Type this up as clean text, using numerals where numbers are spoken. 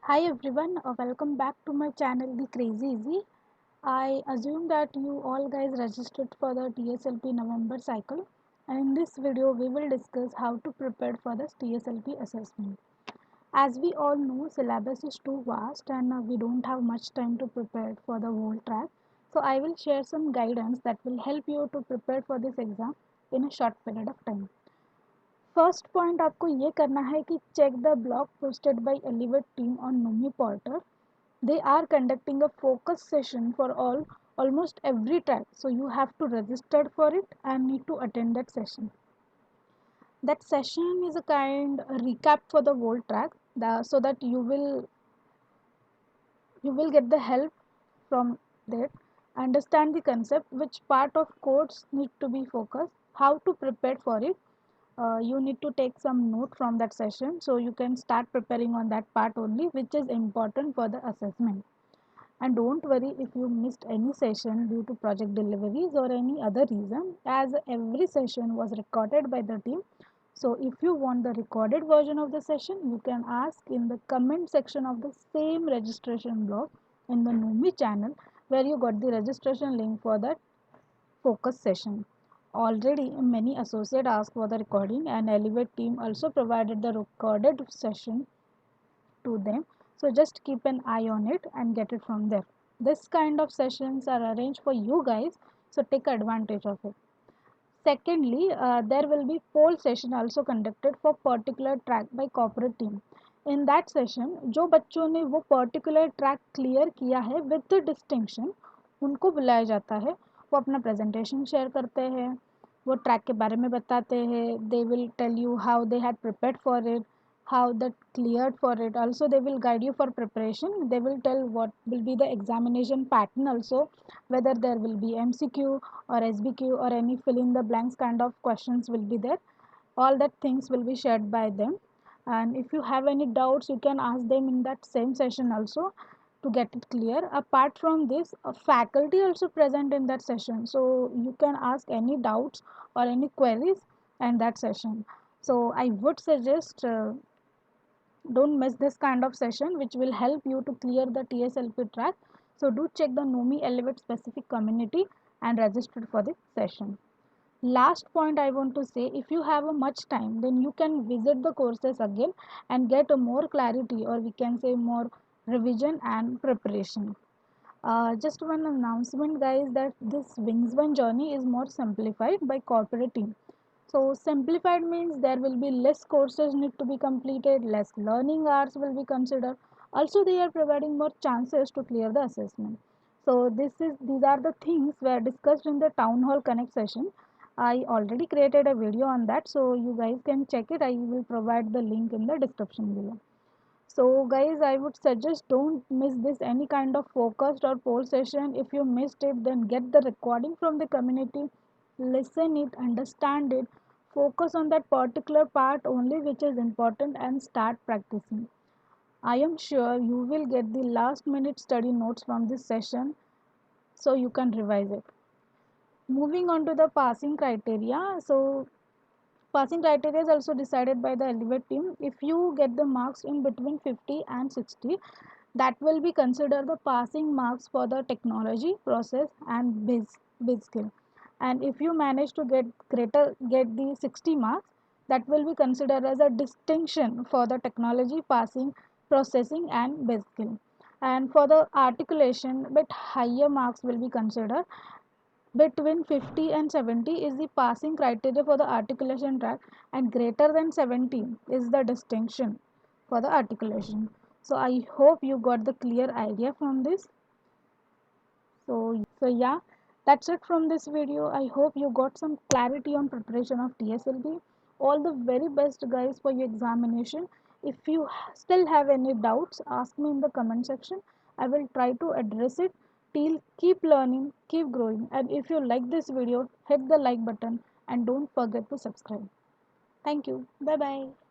Hi everyone, welcome back to my channel The Crazy Easy. I assume that you all guys registered for the TSLP November cycle, and in this video we will discuss how to prepare for the TSLP assessment. As we all know, syllabus is too vast and we don't have much time to prepare for the whole track. So I will share some guidance that will help you to prepare for this exam in a short period of time. First point आपको ये करना है कि check the blog posted by Elevate team on नोमी portal. They are conducting a focus session for almost every track, so you have to register for it and need to attend that session. That session is a kind recap for the whole track, so that you will get the help from that, understand the concept, which part of codes need to be focused, how to prepare for it. You need to take some note from that session so you can start preparing on that part only, which is important for the assessment. And don't worry if you missed any session due to project deliveries or any other reason, as every session was recorded by the team. So if you want the recorded version of the session, you can ask in the comment section of the same registration blog in the Numi channel, where you got the registration link for that focus session. Already many associate asked for the recording, and Elevate team also provided the recorded session to them. So just keep an eye on it and get it from there. This kind of sessions are arranged for you guys, so take advantage of it. Secondly, there will be poll session also conducted for particular track by corporate team. In that session, जो बच्चों ने वो particular track clear किया है with the distinction, उनको बुलाया जाता है. वो अपना presentation share करते हैं, वो track के बारे में बताते हैं. They will tell you how they had prepared for it, how that cleared for it. Also they will guide you for preparation. They will tell what will be the examination pattern also, whether there will be MCQ or SBQ or any fill in the blanks kind of questions will be there. All that things will be shared by them, and if you have any doubts you can ask them in that same session also to get it clear. Apart from this, a faculty also present in that session, so you can ask any doubts or any queries in that session. So I would suggest, don't miss this kind of session, which will help you to clear the TSLP track. So do check the Nomi Elevate specific community and register for the session. Last point I want to say, if you have a much time, then you can visit the courses again and get a more clarity, or we can say more revision and preparation. Just one announcement guys, that this Wings One journey is more simplified by corporate team. So simplified means there will be less courses need to be completed, less learning hours will be considered. Also they are providing more chances to clear the assessment. So these are the things were discussed in the town hall connect session. I already created a video on that, so you guys can check it. I will provide the link in the description below. So guys, I would suggest don't miss this any kind of focused or poll session. If you missed it, then get the recording from the community, listen it, understand it, focus on that particular part only which is important, and start practicing. I am sure you will get the last minute study notes from this session so you can revise it. Moving on to the passing criteria. So passing criteria is also decided by the Elevate team. If you get the marks in between 50 and 60, that will be considered the passing marks for the technology, process and biz skill. And if you manage to get the 60 marks, that will be considered as a distinction for the technology, passing, processing and biz skill. And for the articulation, bit higher marks will be considered. Between 50 and 70 is the passing criteria for the articulation track, and greater than 70 is the distinction for the articulation. So I hope you got the clear idea from this. So yeah, that's it from this video. I hope you got some clarity on preparation of TSLB. All the very best guys for your examination. If you still have any doubts, ask me in the comment section. I will try to address it. Till keep learning, keep growing, and if you like this video, hit the like button and don't forget to subscribe. Thank you. Bye bye.